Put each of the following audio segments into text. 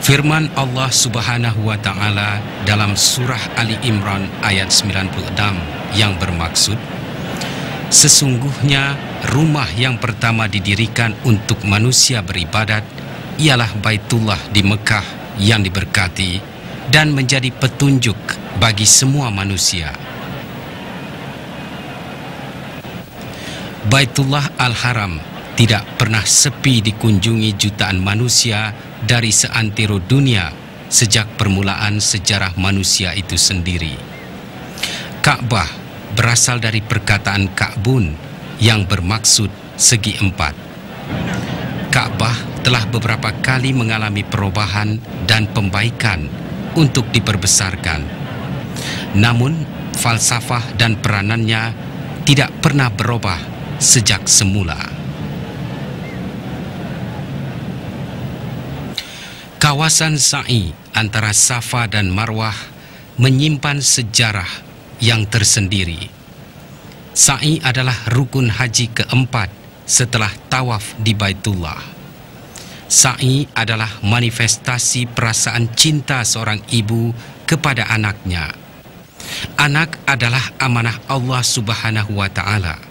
Firman Allah Subhanahu wa Ta'ala dalam surah Ali Imran ayat 96 yang bermaksud, sesungguhnya rumah yang pertama didirikan untuk manusia beribadat ialah Baitullah di Mekah yang diberkati dan menjadi petunjuk bagi semua manusia. Baitullah Al-Haram tidak pernah sepi dikunjungi jutaan manusia dari seantero dunia sejak permulaan sejarah manusia itu sendiri. Ka'bah berasal dari perkataan Ka'bun yang bermaksud segi empat. Ka'bah telah beberapa kali mengalami perubahan dan pembaikan untuk diperbesarkan. Namun, falsafah dan peranannya tidak pernah berubah sejak semula. Kawasan sa'i antara Safa dan Marwah menyimpan sejarah yang tersendiri. Sa'i adalah rukun haji keempat setelah tawaf di Baitullah. Sa'i adalah manifestasi perasaan cinta seorang ibu kepada anaknya. Anak adalah amanah Allah Subhanahu wa Ta'ala.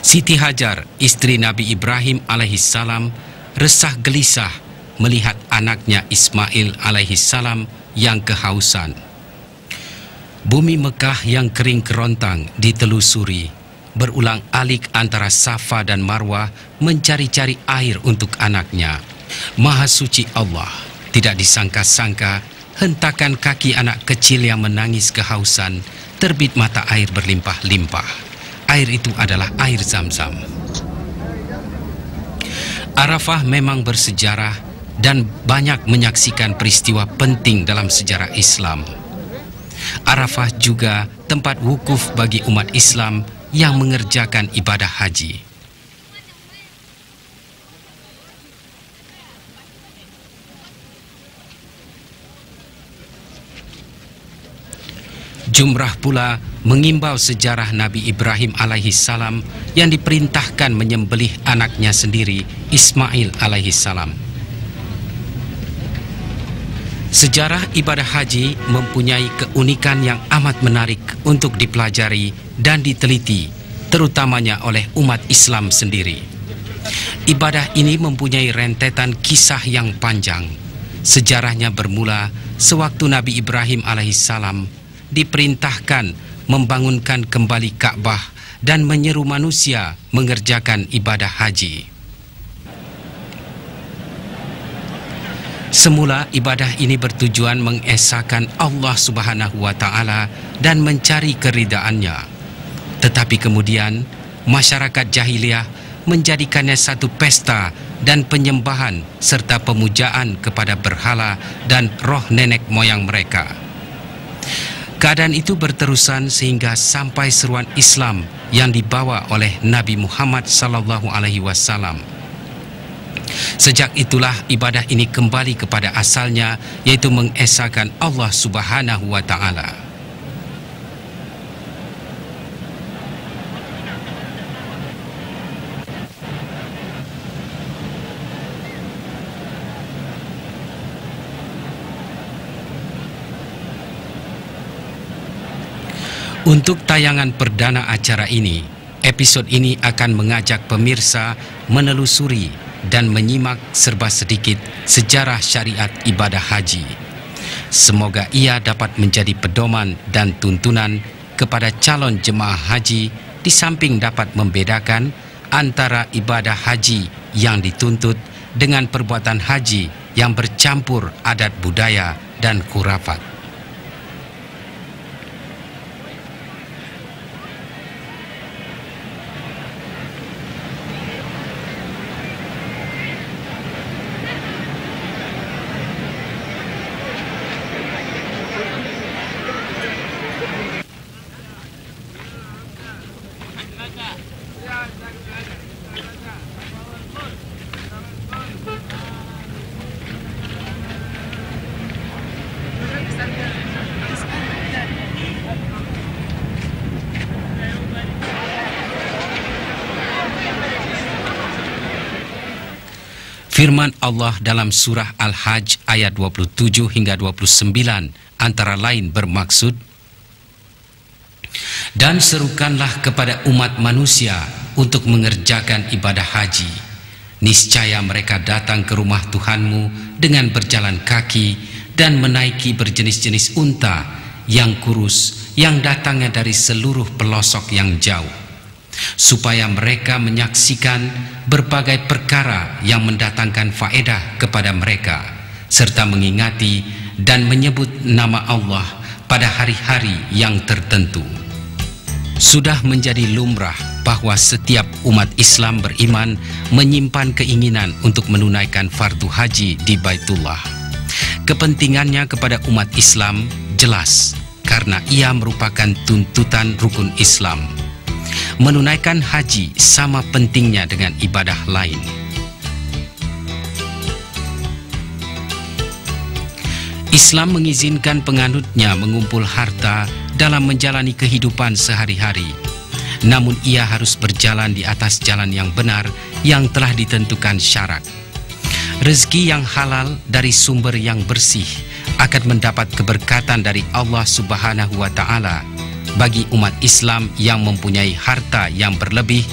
Siti Hajar, istri Nabi Ibrahim alaihissalam, resah gelisah melihat anaknya Ismail alaihissalam yang kehausan. Bumi Mekah yang kering kerontang ditelusuri, berulang alik antara Safa dan Marwah mencari-cari air untuk anaknya. Maha suci Allah, tidak disangka-sangka hentakan kaki anak kecil yang menangis kehausan, terbit mata air berlimpah-limpah. Air itu adalah air Zam-Zam. Arafah memang bersejarah dan banyak menyaksikan peristiwa penting dalam sejarah Islam. Arafah juga tempat wukuf bagi umat Islam yang mengerjakan ibadah haji. Jumrah pula mengimbau sejarah Nabi Ibrahim alaihissalam yang diperintahkan menyembelih anaknya sendiri, Ismail alaihissalam. Sejarah ibadah haji mempunyai keunikan yang amat menarik untuk dipelajari dan diteliti, terutamanya oleh umat Islam sendiri. Ibadah ini mempunyai rentetan kisah yang panjang. Sejarahnya bermula sewaktu Nabi Ibrahim alaihissalam diperintahkan membangunkan kembali Ka'bah dan menyeru manusia mengerjakan ibadah haji. Semula ibadah ini bertujuan mengesahkan Allah Subhanahu wa Ta'ala dan mencari keridhaannya. Tetapi kemudian masyarakat jahiliyah menjadikannya satu pesta dan penyembahan serta pemujaan kepada berhala dan roh nenek moyang mereka. Keadaan itu berterusan sehingga sampai seruan Islam yang dibawa oleh Nabi Muhammad SAW. Sejak itulah ibadah ini kembali kepada asalnya, yaitu mengesahkan Allah Subhanahu wa Ta'ala. Untuk tayangan perdana acara ini, episode ini akan mengajak pemirsa menelusuri dan menyimak serba sedikit sejarah syariat ibadah haji. Semoga ia dapat menjadi pedoman dan tuntunan kepada calon jemaah haji, di samping dapat membedakan antara ibadah haji yang dituntut dengan perbuatan haji yang bercampur adat budaya dan khurafat. Firman Allah dalam surah Al-Hajj ayat 27 hingga 29 antara lain bermaksud, dan serukanlah kepada umat manusia untuk mengerjakan ibadah haji. Niscaya mereka datang ke rumah Tuhanmu dengan berjalan kaki dan menaiki berjenis-jenis unta yang kurus yang datangnya dari seluruh pelosok yang jauh, supaya mereka menyaksikan berbagai perkara yang mendatangkan faedah kepada mereka, serta mengingati dan menyebut nama Allah pada hari-hari yang tertentu. Sudah menjadi lumrah bahwa setiap umat Islam beriman menyimpan keinginan untuk menunaikan fardu haji di Baitullah. Kepentingannya kepada umat Islam jelas, karena ia merupakan tuntutan rukun Islam. Menunaikan haji sama pentingnya dengan ibadah lain. Islam mengizinkan penganutnya mengumpul harta dalam menjalani kehidupan sehari-hari. Namun ia harus berjalan di atas jalan yang benar yang telah ditentukan syarat. Rezeki yang halal dari sumber yang bersih akan mendapat keberkatan dari Allah Subhanahu wa Ta'ala. Bagi umat Islam yang mempunyai harta yang berlebih,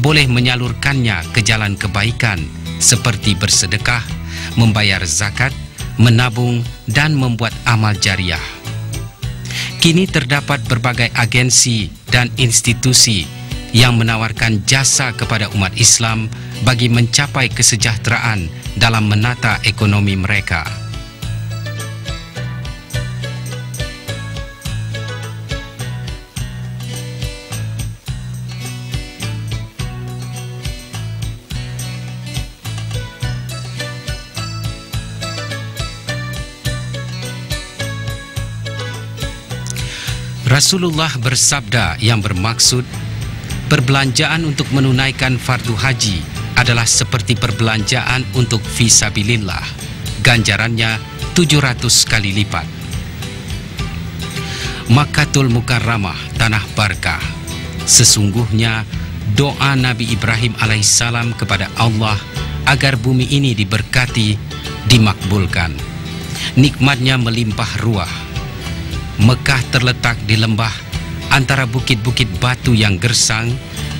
boleh menyalurkannya ke jalan kebaikan seperti bersedekah, membayar zakat, menabung, dan membuat amal jariah. Kini terdapat berbagai agensi dan institusi yang menawarkan jasa kepada umat Islam bagi mencapai kesejahteraan dalam menata ekonomi mereka. Rasulullah bersabda yang bermaksud, perbelanjaan untuk menunaikan fardu haji adalah seperti perbelanjaan untuk fisabilillah. Ganjarannya 700 kali lipat. Makkatul Mukarramah, tanah Barkah. Sesungguhnya doa Nabi Ibrahim alaihissalam kepada Allah agar bumi ini diberkati dimakbulkan. Nikmatnya melimpah ruah. Mekah terletak di lembah antara bukit-bukit batu yang gersang,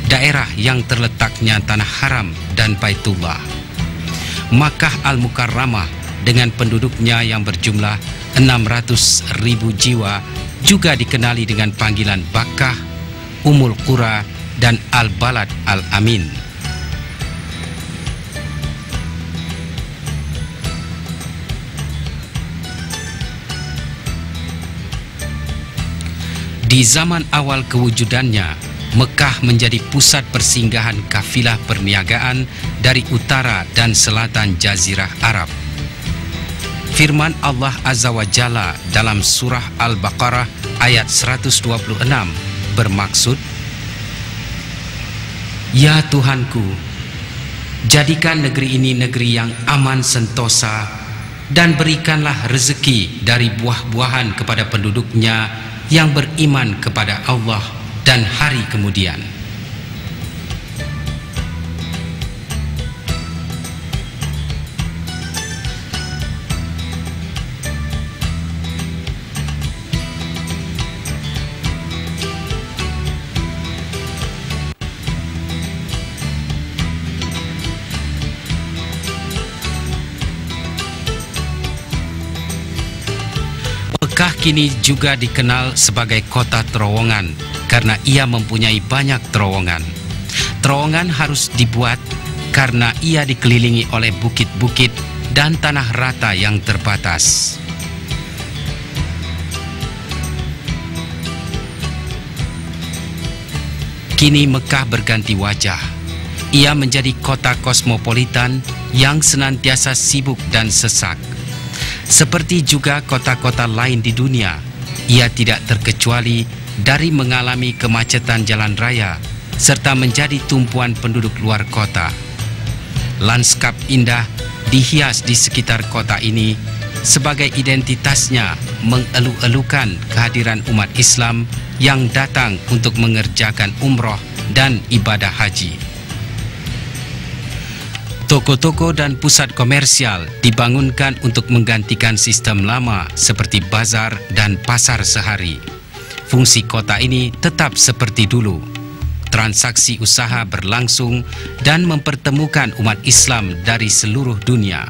daerah yang terletaknya tanah haram dan Baitullah. Makkah Al-Mukarramah dengan penduduknya yang berjumlah 600.000 jiwa juga dikenali dengan panggilan Bakkah, Ummul Qura, dan Al-Balad Al-Amin. Di zaman awal kewujudannya, Mekah menjadi pusat persinggahan kafilah perniagaan dari utara dan selatan Jazirah Arab. Firman Allah Azza wa Jalla dalam surah Al-Baqarah ayat 126 bermaksud, Ya Tuhanku, jadikan negeri ini negeri yang aman sentosa, dan berikanlah rezeki dari buah-buahan kepada penduduknya yang beriman kepada Allah dan hari kemudian. Mekah kini juga dikenal sebagai kota terowongan karena ia mempunyai banyak terowongan. Terowongan harus dibuat karena ia dikelilingi oleh bukit-bukit dan tanah rata yang terbatas. Kini Mekah berganti wajah. Ia menjadi kota kosmopolitan yang senantiasa sibuk dan sesak. Seperti juga kota-kota lain di dunia, ia tidak terkecuali dari mengalami kemacetan jalan raya serta menjadi tumpuan penduduk luar kota. Lanskap indah dihias di sekitar kota ini sebagai identitasnya mengeluh-elukan kehadiran umat Islam yang datang untuk mengerjakan umroh dan ibadah haji. Toko-toko dan pusat komersial dibangunkan untuk menggantikan sistem lama seperti bazar dan pasar sehari. Fungsi kota ini tetap seperti dulu. Transaksi usaha berlangsung dan mempertemukan umat Islam dari seluruh dunia.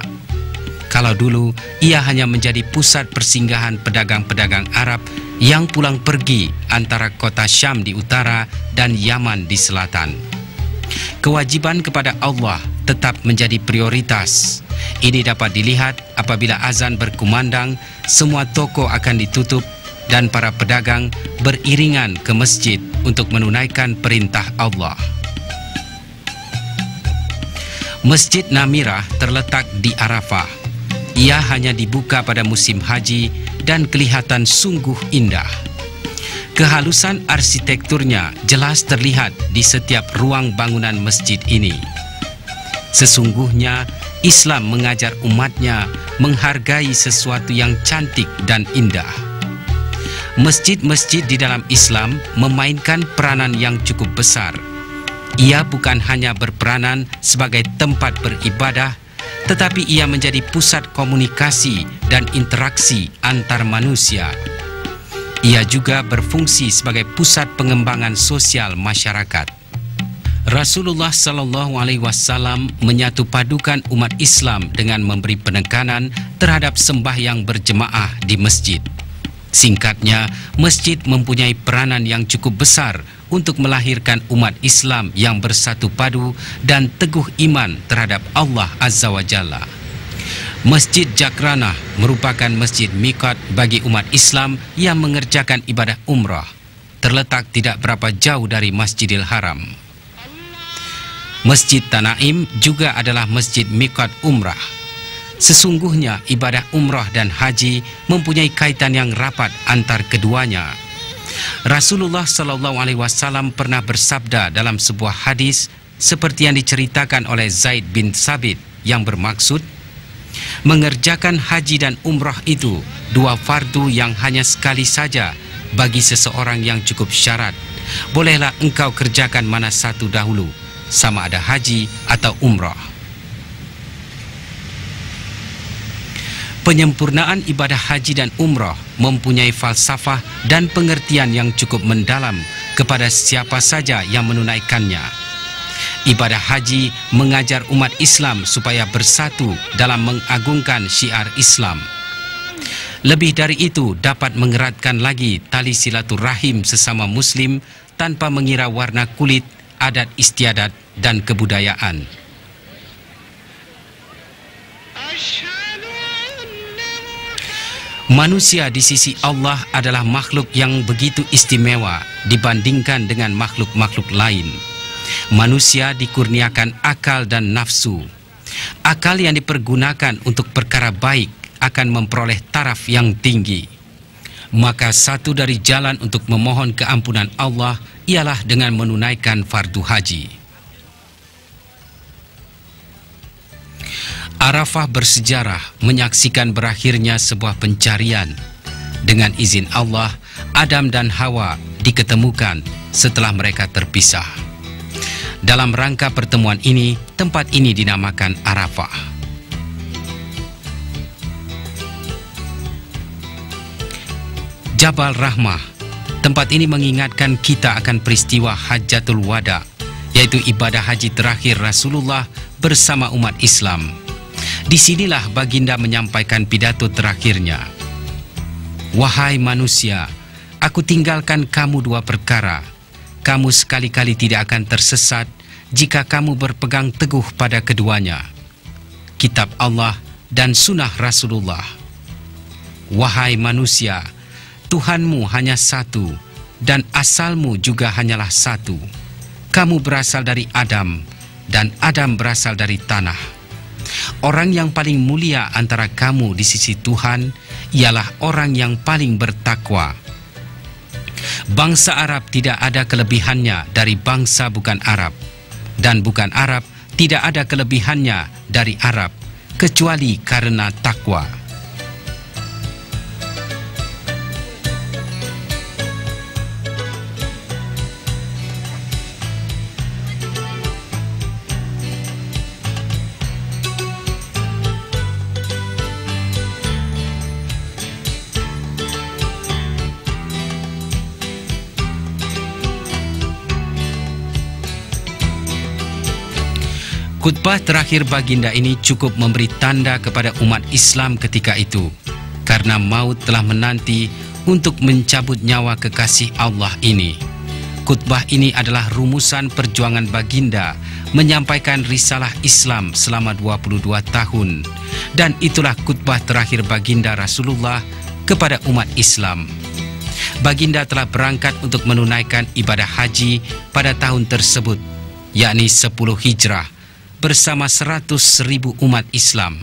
Kalau dulu, ia hanya menjadi pusat persinggahan pedagang-pedagang Arab yang pulang pergi antara kota Syam di utara dan Yaman di selatan. Kewajiban kepada Allah tetap menjadi prioritas. Ini dapat dilihat apabila azan berkumandang, semua toko akan ditutup dan para pedagang beriringan ke masjid untuk menunaikan perintah Allah. Masjid Namirah terletak di Arafah. Ia hanya dibuka pada musim haji dan kelihatan sungguh indah. Kehalusan arsitekturnya jelas terlihat di setiap ruang bangunan masjid ini. Sesungguhnya Islam mengajar umatnya menghargai sesuatu yang cantik dan indah. Masjid-masjid di dalam Islam memainkan peranan yang cukup besar. Ia bukan hanya berperanan sebagai tempat beribadah, tetapi ia menjadi pusat komunikasi dan interaksi antar manusia. Ia juga berfungsi sebagai pusat pengembangan sosial masyarakat. Rasulullah Sallallahu Alaihi Wasallam menyatu padukan umat Islam dengan memberi penekanan terhadap sembahyang berjemaah di masjid. Singkatnya, masjid mempunyai peranan yang cukup besar untuk melahirkan umat Islam yang bersatu padu dan teguh iman terhadap Allah Azza wa Jalla. Masjid Jakranah merupakan masjid miqat bagi umat Islam yang mengerjakan ibadah umrah. Terletak tidak berapa jauh dari Masjidil Haram. Masjid Tanaim juga adalah masjid miqat umrah. Sesungguhnya ibadah umrah dan haji mempunyai kaitan yang rapat antar keduanya. Rasulullah Sallallahu Alaihi Wasallam pernah bersabda dalam sebuah hadis seperti yang diceritakan oleh Zaid bin Sabit yang bermaksud, mengerjakan haji dan umrah itu dua fardu yang hanya sekali saja bagi seseorang yang cukup syarat. Bolehlah engkau kerjakan mana satu dahulu, sama ada haji atau umrah. Penyempurnaan ibadah haji dan umrah mempunyai falsafah dan pengertian yang cukup mendalam kepada siapa saja yang menunaikannya. Ibadah haji mengajar umat Islam supaya bersatu dalam mengagungkan syiar Islam. Lebih dari itu, dapat mengeratkan lagi tali silaturahim sesama Muslim tanpa mengira warna kulit, adat istiadat, dan kebudayaan. Manusia di sisi Allah adalah makhluk yang begitu istimewa dibandingkan dengan makhluk-makhluk lain. Manusia dikurniakan akal dan nafsu. Akal yang dipergunakan untuk perkara baik akan memperoleh taraf yang tinggi. Maka satu dari jalan untuk memohon keampunan Allah ialah dengan menunaikan fardu haji. Arafah bersejarah menyaksikan berakhirnya sebuah pencarian. Dengan izin Allah, Adam dan Hawa diketemukan setelah mereka terpisah. Dalam rangka pertemuan ini, tempat ini dinamakan Arafah. Jabal Rahmah. Tempat ini mengingatkan kita akan peristiwa Hajjatul Wada, yaitu ibadah haji terakhir Rasulullah bersama umat Islam. Disinilah baginda menyampaikan pidato terakhirnya. Wahai manusia, aku tinggalkan kamu dua perkara. Kamu sekali-kali tidak akan tersesat jika kamu berpegang teguh pada keduanya, kitab Allah dan sunnah Rasulullah. Wahai manusia, Tuhanmu hanya satu dan asalmu juga hanyalah satu. Kamu berasal dari Adam dan Adam berasal dari tanah. Orang yang paling mulia antara kamu di sisi Tuhan ialah orang yang paling bertakwa. Bangsa Arab tidak ada kelebihannya dari bangsa bukan Arab, dan bukan Arab tidak ada kelebihannya dari Arab, kecuali karena takwa. Khutbah terakhir baginda ini cukup memberi tanda kepada umat Islam ketika itu, karena maut telah menanti untuk mencabut nyawa kekasih Allah ini. Khutbah ini adalah rumusan perjuangan baginda menyampaikan risalah Islam selama 22 tahun, dan itulah khutbah terakhir baginda Rasulullah kepada umat Islam. Baginda telah berangkat untuk menunaikan ibadah haji pada tahun tersebut, yakni 10 Hijrah, bersama 100.000 umat Islam.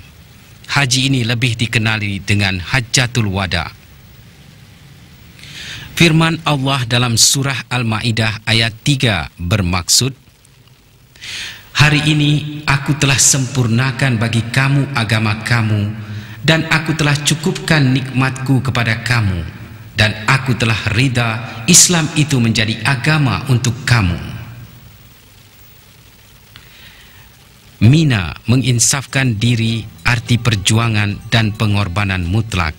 Haji ini lebih dikenali dengan Hajjatul Wada. Firman Allah dalam surah Al-Ma'idah ayat 3 bermaksud, "Hari ini aku telah sempurnakan bagi kamu agama kamu, dan aku telah cukupkan nikmatku kepada kamu, dan aku telah ridha Islam itu menjadi agama untuk kamu." Mina menginsafkan diri, arti perjuangan dan pengorbanan mutlak.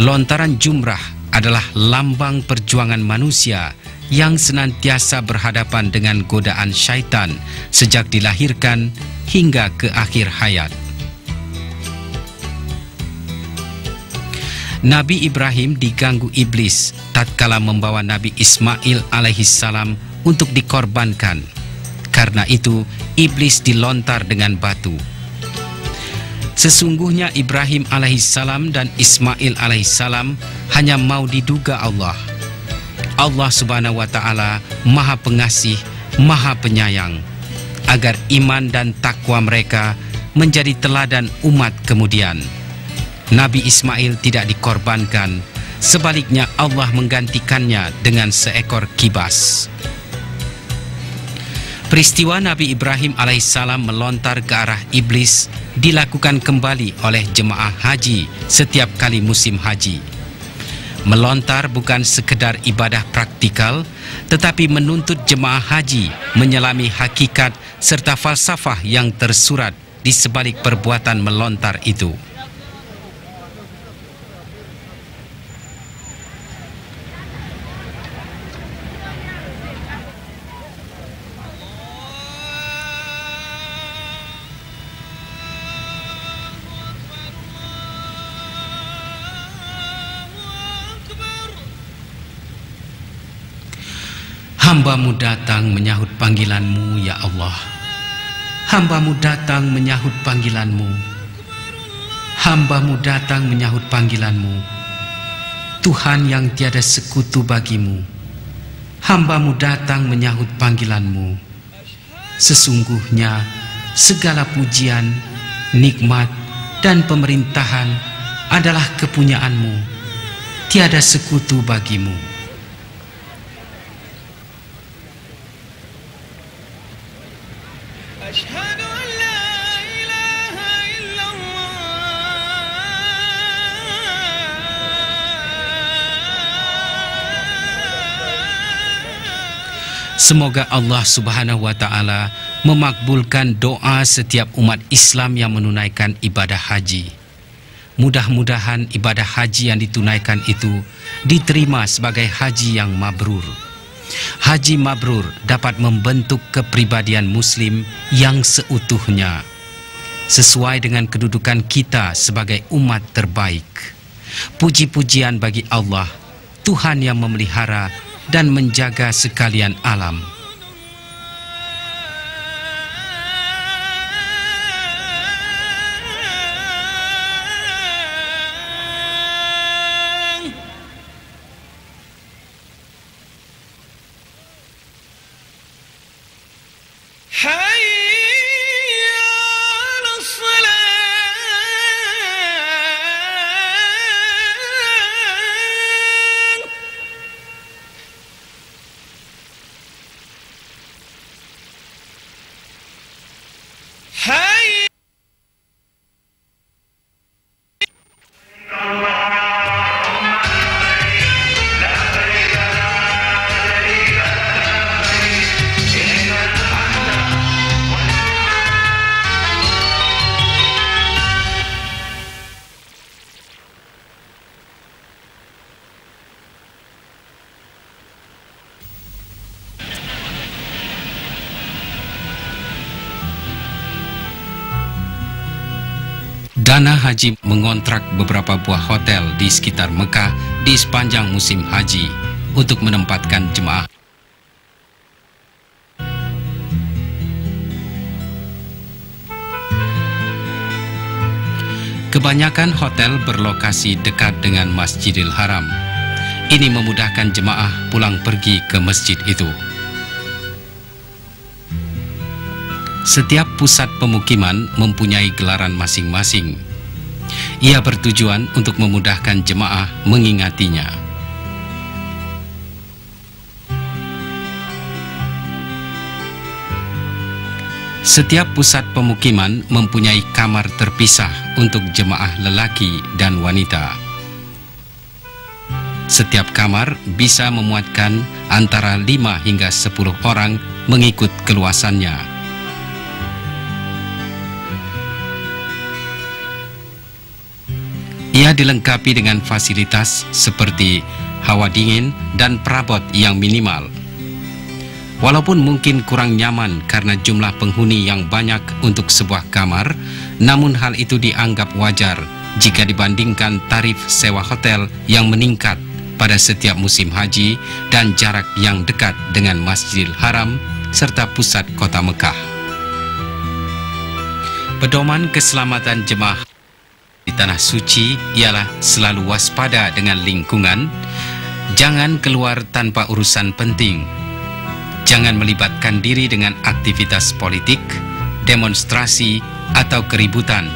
Lontaran jumrah adalah lambang perjuangan manusia yang senantiasa berhadapan dengan godaan syaitan sejak dilahirkan hingga ke akhir hayat. Nabi Ibrahim diganggu iblis tatkala membawa Nabi Ismail alaihissalam untuk dikorbankan. Karena itu, iblis dilontar dengan batu. Sesungguhnya Ibrahim alaihissalam dan Ismail alaihissalam hanya mau diduga Allah. Allah subhanahu wa ta'ala maha pengasih, maha penyayang, agar iman dan takwa mereka menjadi teladan umat kemudian. Nabi Ismail tidak dikorbankan, sebaliknya Allah menggantikannya dengan seekor kibas. Peristiwa Nabi Ibrahim alaihissalam melontar ke arah iblis dilakukan kembali oleh jemaah haji setiap kali musim haji. Melontar bukan sekedar ibadah praktikal, tetapi menuntut jemaah haji menyelami hakikat serta falsafah yang tersurat di sebalik perbuatan melontar itu. Hamba-Mu datang menyahut panggilan-Mu, ya Allah. Hamba-Mu datang menyahut panggilan-Mu. Hamba-Mu datang menyahut panggilan-Mu. Tuhan yang tiada sekutu bagi-Mu. Hamba-Mu datang menyahut panggilan-Mu. Sesungguhnya segala pujian, nikmat, dan pemerintahan adalah kepunyaan-Mu. Tiada sekutu bagi-Mu. Semoga Allah subhanahu wa ta'ala memakbulkan doa setiap umat Islam yang menunaikan ibadah haji. Mudah-mudahan ibadah haji yang ditunaikan itu diterima sebagai haji yang mabrur. Haji mabrur dapat membentuk kepribadian muslim yang seutuhnya, sesuai dengan kedudukan kita sebagai umat terbaik. Puji-pujian bagi Allah, Tuhan yang memelihara dan menjaga sekalian alam. Dana Haji mengontrak beberapa buah hotel di sekitar Mekah di sepanjang musim haji untuk menempatkan jemaah. Kebanyakan hotel berlokasi dekat dengan Masjidil Haram. Ini memudahkan jemaah pulang pergi ke masjid itu. Setiap pusat pemukiman mempunyai gelaran masing-masing. Ia bertujuan untuk memudahkan jemaah mengingatinya. Setiap pusat pemukiman mempunyai kamar terpisah untuk jemaah lelaki dan wanita. Setiap kamar bisa memuatkan antara 5 hingga 10 orang mengikut keluasannya. Ia dilengkapi dengan fasilitas seperti hawa dingin dan perabot yang minimal. Walaupun mungkin kurang nyaman karena jumlah penghuni yang banyak untuk sebuah kamar, namun hal itu dianggap wajar jika dibandingkan tarif sewa hotel yang meningkat pada setiap musim haji dan jarak yang dekat dengan Masjidil Haram serta pusat kota Mekah. Pedoman keselamatan jemaah di Tanah Suci ialah selalu waspada dengan lingkungan, jangan keluar tanpa urusan penting, jangan melibatkan diri dengan aktivitas politik, demonstrasi, atau keributan.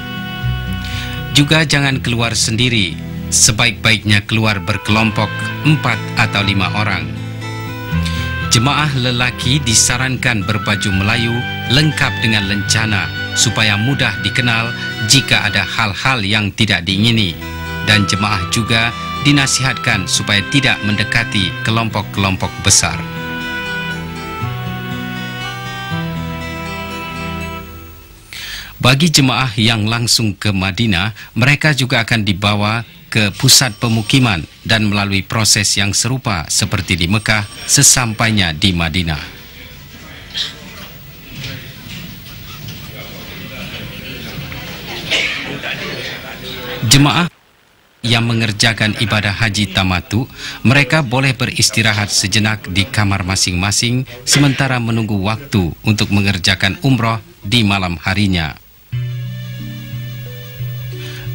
Juga jangan keluar sendiri, sebaik-baiknya keluar berkelompok 4 atau 5 orang. Jemaah lelaki disarankan berbaju Melayu lengkap dengan lencana supaya mudah dikenal jika ada hal-hal yang tidak diingini, dan jemaah juga dinasihatkan supaya tidak mendekati kelompok-kelompok besar. Bagi jemaah yang langsung ke Madinah, mereka juga akan dibawa ke pusat pemukiman dan melalui proses yang serupa seperti di Mekah sesampainya di Madinah. Jemaah yang mengerjakan ibadah haji tamattu, mereka boleh beristirahat sejenak di kamar masing-masing sementara menunggu waktu untuk mengerjakan umroh di malam harinya.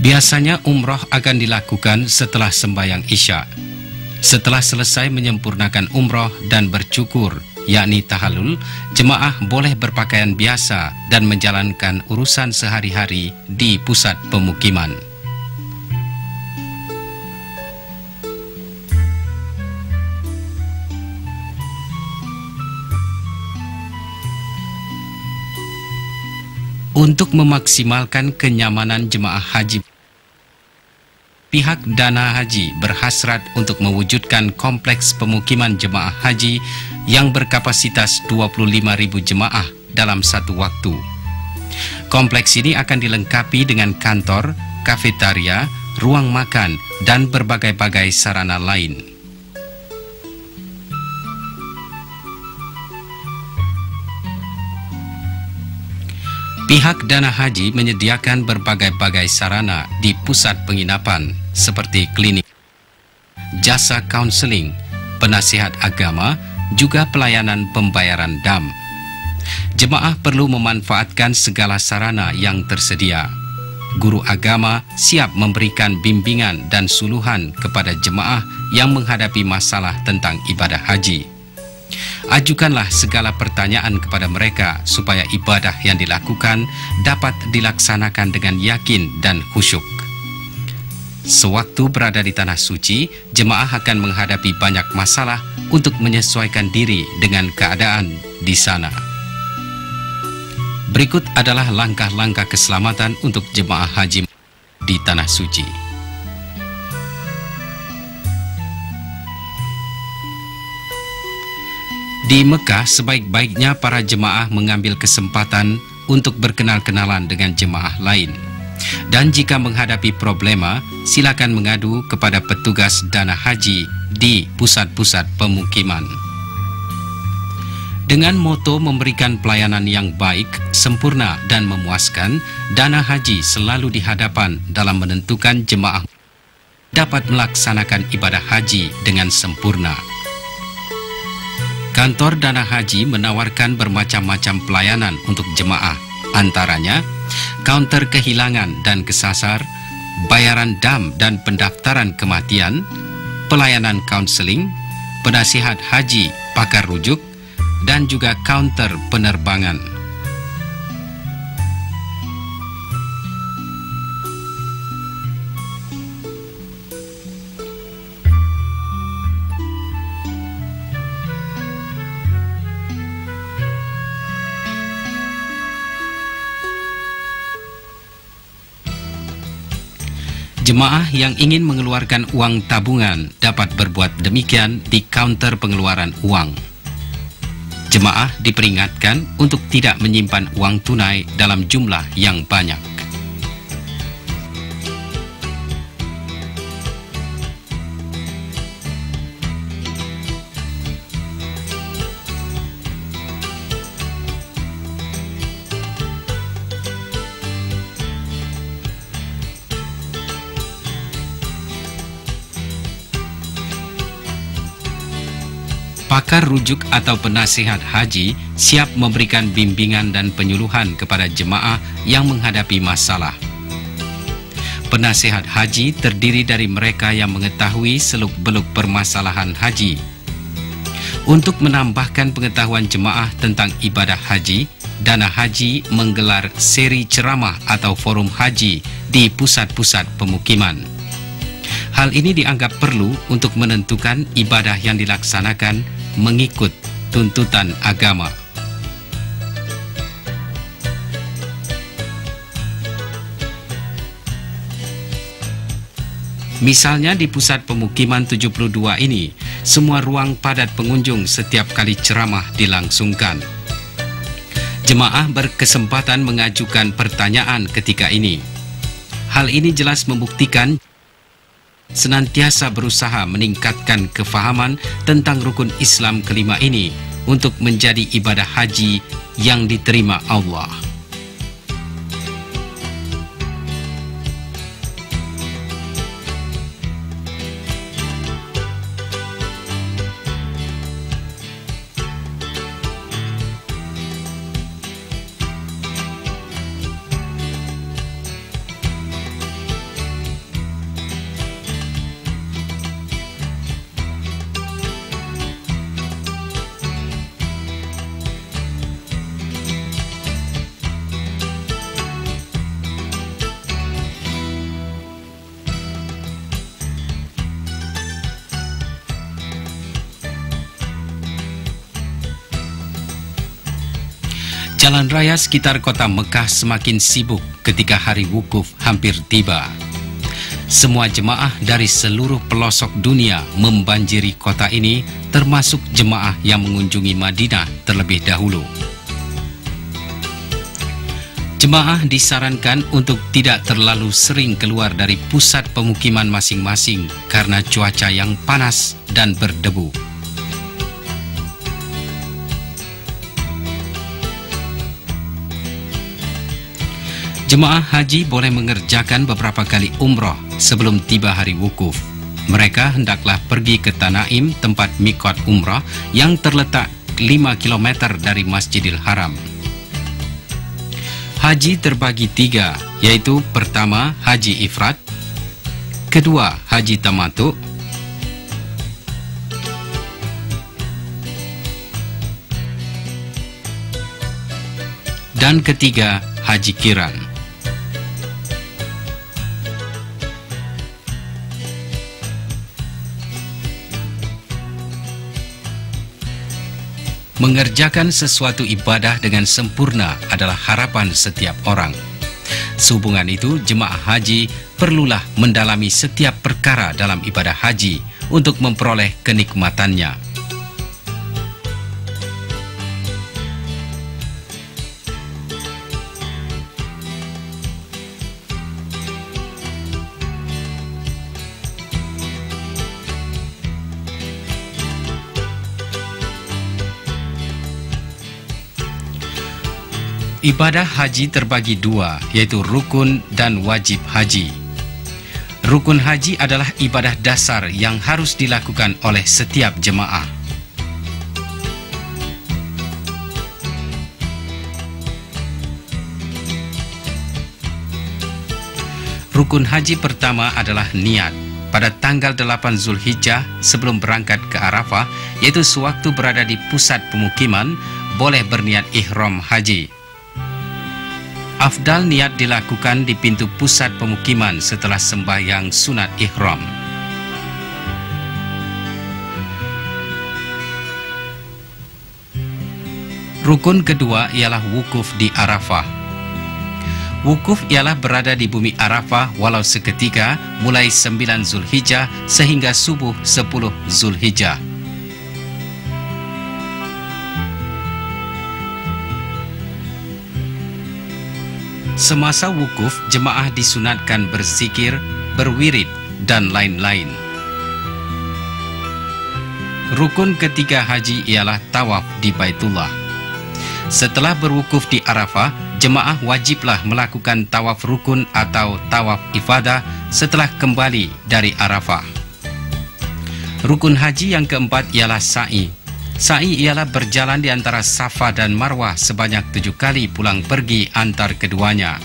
Biasanya umroh akan dilakukan setelah sembahyang Isya. Setelah selesai menyempurnakan umroh dan bercukur, yakni tahallul, jemaah boleh berpakaian biasa dan menjalankan urusan sehari-hari di pusat pemukiman. Untuk memaksimalkan kenyamanan jemaah haji, pihak Dana Haji berhasrat untuk mewujudkan kompleks pemukiman jemaah haji yang berkapasitas 25.000 jemaah dalam satu waktu. Kompleks ini akan dilengkapi dengan kantor, kafetaria, ruang makan, dan berbagai-bagai sarana lain. Pihak Dana Haji menyediakan berbagai-bagai sarana di pusat penginapan seperti klinik, jasa kaunseling, penasihat agama, juga pelayanan pembayaran dam. Jemaah perlu memanfaatkan segala sarana yang tersedia. Guru agama siap memberikan bimbingan dan suluhan kepada jemaah yang menghadapi masalah tentang ibadah haji. Ajukanlah segala pertanyaan kepada mereka supaya ibadah yang dilakukan dapat dilaksanakan dengan yakin dan khusyuk. Sewaktu berada di Tanah Suci, jemaah akan menghadapi banyak masalah untuk menyesuaikan diri dengan keadaan di sana. Berikut adalah langkah-langkah keselamatan untuk jemaah haji di Tanah Suci. Di Mekah, sebaik-baiknya para jemaah mengambil kesempatan untuk berkenal-kenalan dengan jemaah lain. Dan jika menghadapi problema, silakan mengadu kepada petugas Dana Haji di pusat-pusat pemukiman. Dengan moto memberikan pelayanan yang baik, sempurna dan memuaskan, Dana Haji selalu di hadapan dalam menentukan jemaah dapat melaksanakan ibadah haji dengan sempurna. Kantor Dana Haji menawarkan bermacam-macam pelayanan untuk jemaah, antaranya kaunter kehilangan dan kesasar, bayaran dam dan pendaftaran kematian, pelayanan kaunseling, penasihat haji, pakar rujuk, dan juga kaunter penerbangan. Jemaah yang ingin mengeluarkan uang tabungan dapat berbuat demikian di kaunter pengeluaran uang. Jemaah diperingatkan untuk tidak menyimpan uang tunai dalam jumlah yang banyak. Pakar rujuk atau penasihat haji siap memberikan bimbingan dan penyuluhan kepada jemaah yang menghadapi masalah. Penasihat haji terdiri dari mereka yang mengetahui seluk-beluk permasalahan haji. Untuk menambahkan pengetahuan jemaah tentang ibadah haji, Dana Haji menggelar seri ceramah atau forum haji di pusat-pusat pemukiman. Hal ini dianggap perlu untuk menentukan ibadah yang dilaksanakan mengikut tuntutan agama. Misalnya di pusat pemukiman 72 ini, semua ruang padat pengunjung setiap kali ceramah dilangsungkan. Jemaah berkesempatan mengajukan pertanyaan ketika ini. Hal ini jelas membuktikan senantiasa berusaha meningkatkan kefahaman tentang rukun Islam kelima ini untuk menjadi ibadah haji yang diterima Allah. Jalan raya sekitar kota Mekah semakin sibuk ketika hari wukuf hampir tiba. Semua jemaah dari seluruh pelosok dunia membanjiri kota ini, termasuk jemaah yang mengunjungi Madinah terlebih dahulu. Jemaah disarankan untuk tidak terlalu sering keluar dari pusat pemukiman masing-masing karena cuaca yang panas dan berdebu. Jemaah haji boleh mengerjakan beberapa kali umroh sebelum tiba hari wukuf. Mereka hendaklah pergi ke Tanaim, tempat mikot umroh yang terletak 5 km dari Masjidil Haram. Haji terbagi 3, yaitu pertama haji ifrat, kedua haji tamatu, dan ketiga haji kiran. Mengerjakan sesuatu ibadah dengan sempurna adalah harapan setiap orang. Sehubungan itu, jemaah haji perlulah mendalami setiap perkara dalam ibadah haji untuk memperoleh kenikmatannya. Ibadah haji terbagi dua, yaitu rukun dan wajib haji. Rukun haji adalah ibadah dasar yang harus dilakukan oleh setiap jemaah. Rukun haji pertama adalah niat. Pada tanggal 8 Zulhijjah sebelum berangkat ke Arafah, yaitu sewaktu berada di pusat pemukiman, boleh berniat ihram haji. Afdal niat dilakukan di pintu pusat pemukiman setelah sembahyang sunat ihram. Rukun kedua ialah wukuf di Arafah. Wukuf ialah berada di bumi Arafah walau seketika mulai 9 Zulhijjah sehingga subuh 10 Zulhijjah. Semasa wukuf, jemaah disunatkan berzikir, berwirid, dan lain-lain. Rukun ketiga haji ialah tawaf di Baitullah. Setelah berwukuf di Arafah, jemaah wajiblah melakukan tawaf rukun atau tawaf ifadah setelah kembali dari Arafah. Rukun haji yang keempat ialah sa'i. Sa'i ialah berjalan di antara Safa dan Marwah sebanyak 7 kali pulang pergi antar keduanya.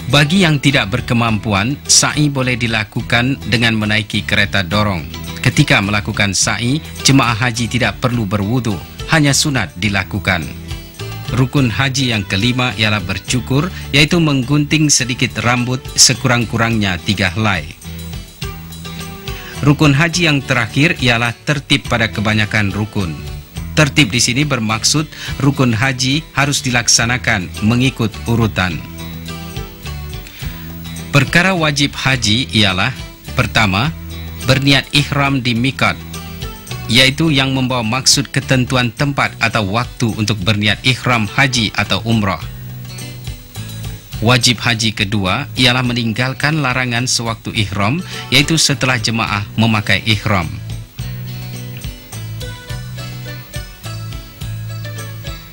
Bagi yang tidak berkemampuan, sa'i boleh dilakukan dengan menaiki kereta dorong. Ketika melakukan sa'i, jemaah haji tidak perlu berwudu, hanya sunat dilakukan. Rukun haji yang kelima ialah bercukur, yaitu menggunting sedikit rambut sekurang-kurangnya 3 helai. Rukun haji yang terakhir ialah tertib pada kebanyakan rukun. Tertib di sini bermaksud rukun haji harus dilaksanakan mengikut urutan. Perkara wajib haji ialah: pertama, berniat ihram di miqat, yaitu yang membawa maksud ketentuan tempat atau waktu untuk berniat ihram haji atau umrah. Wajib haji kedua ialah meninggalkan larangan sewaktu ihram, yaitu setelah jemaah memakai ihram.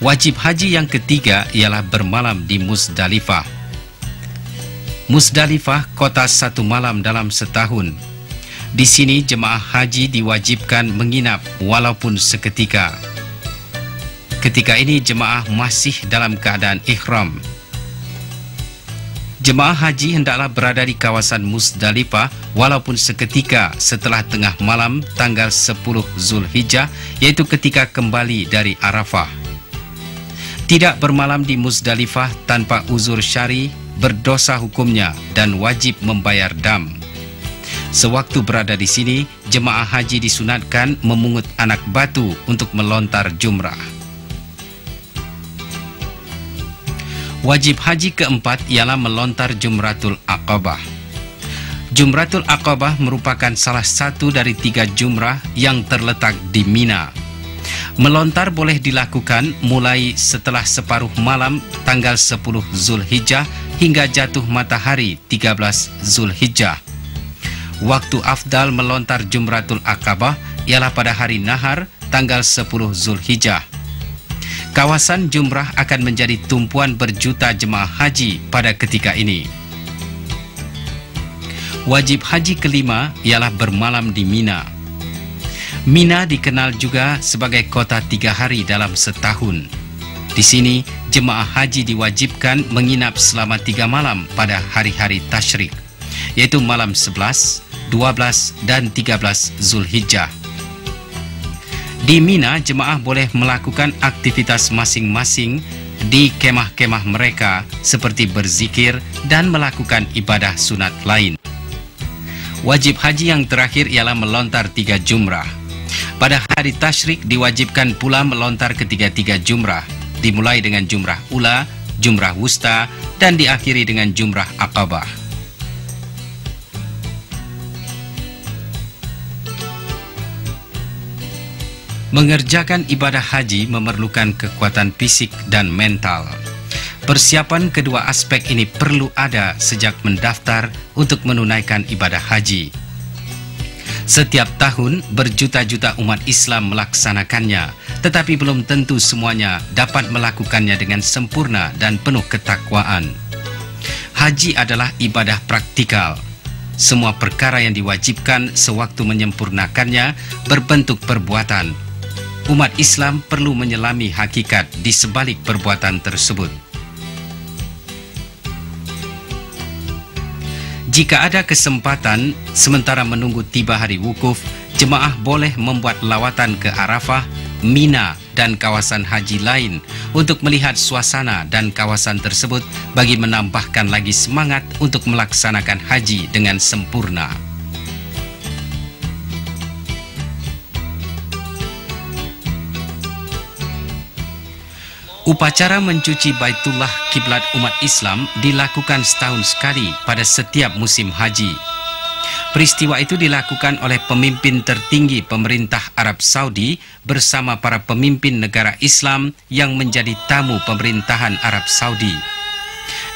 Wajib haji yang ketiga ialah bermalam di Muzdalifah. Muzdalifah kota 1 malam dalam setahun. Di sini jemaah haji diwajibkan menginap walaupun seketika. Ketika ini jemaah masih dalam keadaan ihram. Jemaah haji hendaklah berada di kawasan Muzdalifah walaupun seketika setelah tengah malam tanggal 10 Zulhijjah, yaitu ketika kembali dari Arafah. Tidak bermalam di Muzdalifah tanpa uzur syari berdosa hukumnya dan wajib membayar dam. Sewaktu berada di sini, jemaah haji disunatkan memungut anak batu untuk melontar jumrah. Wajib haji keempat ialah melontar Jumratul Aqabah. Jumratul Aqabah merupakan salah satu dari 3 jumrah yang terletak di Mina. Melontar boleh dilakukan mulai setelah separuh malam tanggal 10 Zulhijjah hingga jatuh matahari 13 Zulhijjah. Waktu afdal melontar Jumratul Aqabah ialah pada hari nahar tanggal 10 Zulhijjah. Kawasan jumrah akan menjadi tumpuan berjuta jemaah haji pada ketika ini. Wajib haji kelima ialah bermalam di Mina. Mina dikenal juga sebagai kota 3 hari dalam setahun. Di sini, jemaah haji diwajibkan menginap selama 3 malam pada hari-hari tasyrik, yaitu malam 11, 12, dan 13 Zulhijjah. Di Mina, jemaah boleh melakukan aktivitas masing-masing di kemah-kemah mereka seperti berzikir dan melakukan ibadah sunat lain. Wajib haji yang terakhir ialah melontar 3 jumrah. Pada hari tasyrik diwajibkan pula melontar ketiga-tiga jumrah, dimulai dengan jumrah ula, jumrah wusta, dan diakhiri dengan jumrah aqabah. Mengerjakan ibadah haji memerlukan kekuatan fisik dan mental. Persiapan kedua aspek ini perlu ada sejak mendaftar untuk menunaikan ibadah haji. Setiap tahun berjuta-juta umat Islam melaksanakannya, tetapi belum tentu semuanya dapat melakukannya dengan sempurna dan penuh ketakwaan. Haji adalah ibadah praktikal. Semua perkara yang diwajibkan sewaktu menyempurnakannya berbentuk perbuatan. Umat Islam perlu menyelami hakikat di sebalik perbuatan tersebut. Jika ada kesempatan, sementara menunggu tiba hari wukuf, jemaah boleh membuat lawatan ke Arafah, Mina dan kawasan haji lain untuk melihat suasana dan kawasan tersebut bagi menambahkan lagi semangat untuk melaksanakan haji dengan sempurna. Upacara mencuci Baitullah kiblat umat Islam dilakukan setahun sekali pada setiap musim haji. Peristiwa itu dilakukan oleh pemimpin tertinggi pemerintah Arab Saudi bersama para pemimpin negara Islam yang menjadi tamu pemerintahan Arab Saudi.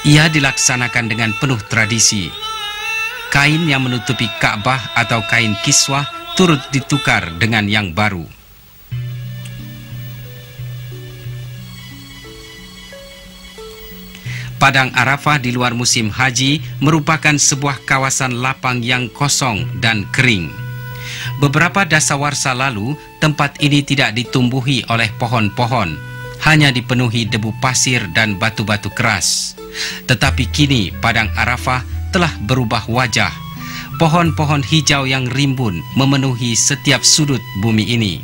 Ia dilaksanakan dengan penuh tradisi. Kain yang menutupi Ka'bah atau kain kiswah turut ditukar dengan yang baru. Padang Arafah di luar musim haji merupakan sebuah kawasan lapang yang kosong dan kering. Beberapa dasawarsa lalu, tempat ini tidak ditumbuhi oleh pohon-pohon, hanya dipenuhi debu pasir dan batu-batu keras. Tetapi kini Padang Arafah telah berubah wajah. Pohon-pohon hijau yang rimbun memenuhi setiap sudut bumi ini.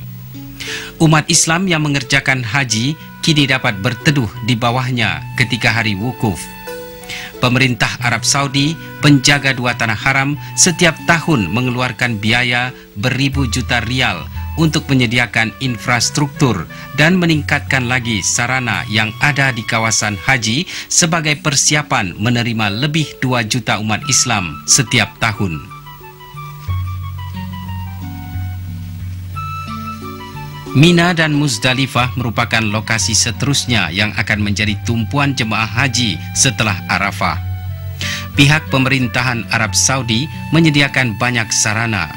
Umat Islam yang mengerjakan haji kini dapat berteduh di bawahnya ketika hari wukuf. Pemerintah Arab Saudi, penjaga dua tanah haram, setiap tahun mengeluarkan biaya beribu juta rial untuk menyediakan infrastruktur dan meningkatkan lagi sarana yang ada di kawasan haji sebagai persiapan menerima lebih 2 juta umat Islam setiap tahun. Mina dan Muzdalifah merupakan lokasi seterusnya yang akan menjadi tumpuan jemaah haji setelah Arafah. Pihak pemerintahan Arab Saudi menyediakan banyak sarana.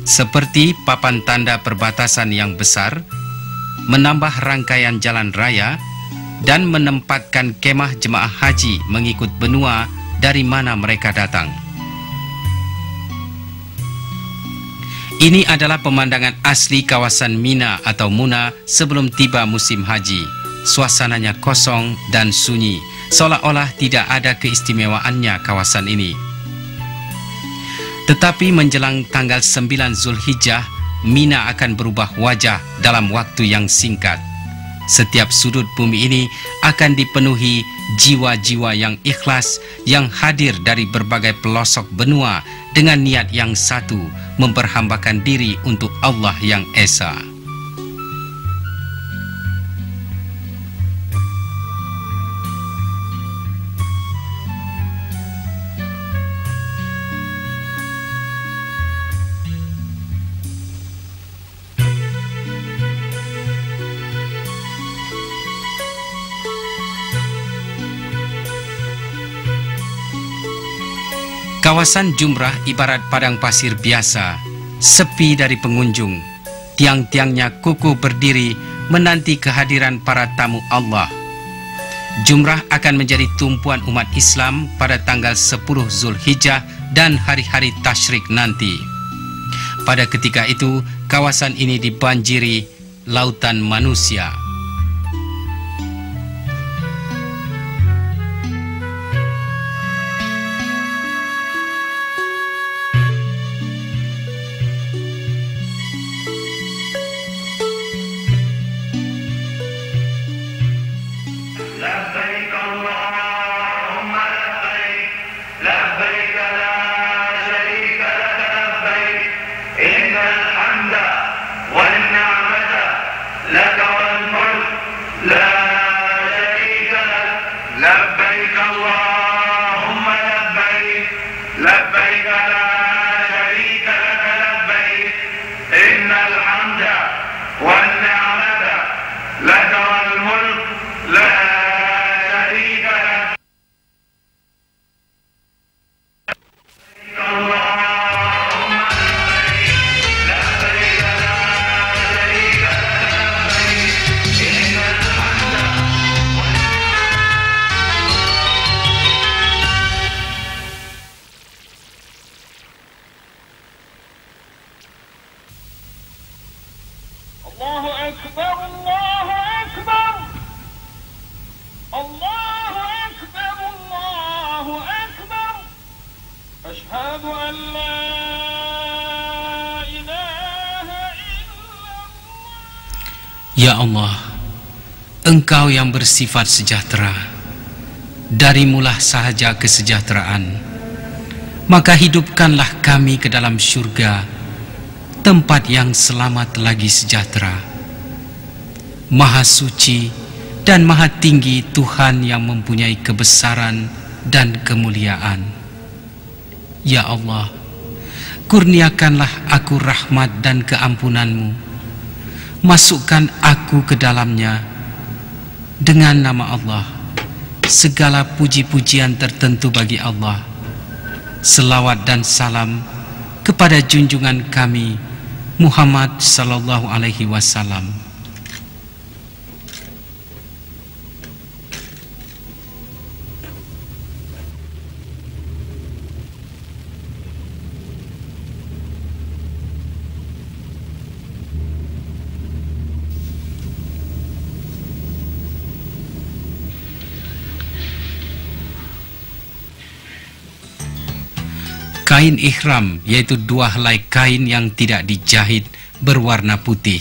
Seperti papan tanda perbatasan yang besar, menambah rangkaian jalan raya, dan menempatkan kemah jemaah haji mengikut benua dari mana mereka datang. Ini adalah pemandangan asli kawasan Mina atau Muna sebelum tiba musim haji. Suasananya kosong dan sunyi, seolah-olah tidak ada keistimewaannya kawasan ini. Tetapi menjelang tanggal 9 Zulhijjah, Mina akan berubah wajah dalam waktu yang singkat. Setiap sudut bumi ini akan dipenuhi jiwa-jiwa yang ikhlas yang hadir dari berbagai pelosok benua dengan niat yang satu, memperhambakan diri untuk Allah yang Esa. Kawasan Jumrah ibarat padang pasir biasa, sepi dari pengunjung. Tiang-tiangnya kukuh berdiri menanti kehadiran para tamu Allah. Jumrah akan menjadi tumpuan umat Islam pada tanggal 10 Zulhijjah dan hari-hari tasyrik nanti. Pada ketika itu, kawasan ini dibanjiri lautan manusia. لبيك اللهم لبيك لبيك لا شريك لك لبيك إن الحمد والنعمة لك والملك لا شريك لك لبيك اللهم لبيك لبيك لا شريك لك لبيك إن الحمد والنعمة لك والملك لا شريك لك. Ya Allah, Engkau yang bersifat sejahtera, darimulah sahaja kesejahteraan. Maka hidupkanlah kami ke dalam syurga, tempat yang selamat lagi sejahtera. Maha suci dan maha tinggi Tuhan yang mempunyai kebesaran dan kemuliaan. Ya Allah, kurniakanlah aku rahmat dan keampunan-Mu. Masukkan aku ke dalamnya. Dengan nama Allah, segala puji-pujian tertentu bagi Allah. Selawat dan salam kepada junjungan kami Muhammad sallallahu alaihi wasallam. Kain ihram yaitu dua helai kain yang tidak dijahit berwarna putih.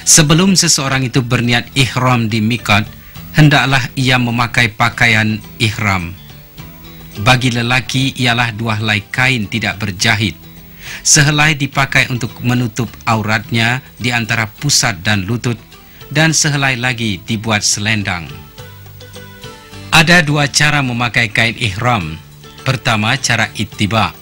Sebelum seseorang itu berniat ihram di miqat, hendaklah ia memakai pakaian ihram. Bagi lelaki ialah dua helai kain tidak berjahit. Sehelai dipakai untuk menutup auratnya di antara pusat dan lutut, dan sehelai lagi dibuat selendang. Ada dua cara memakai kain ihram. Pertama, cara ittiba.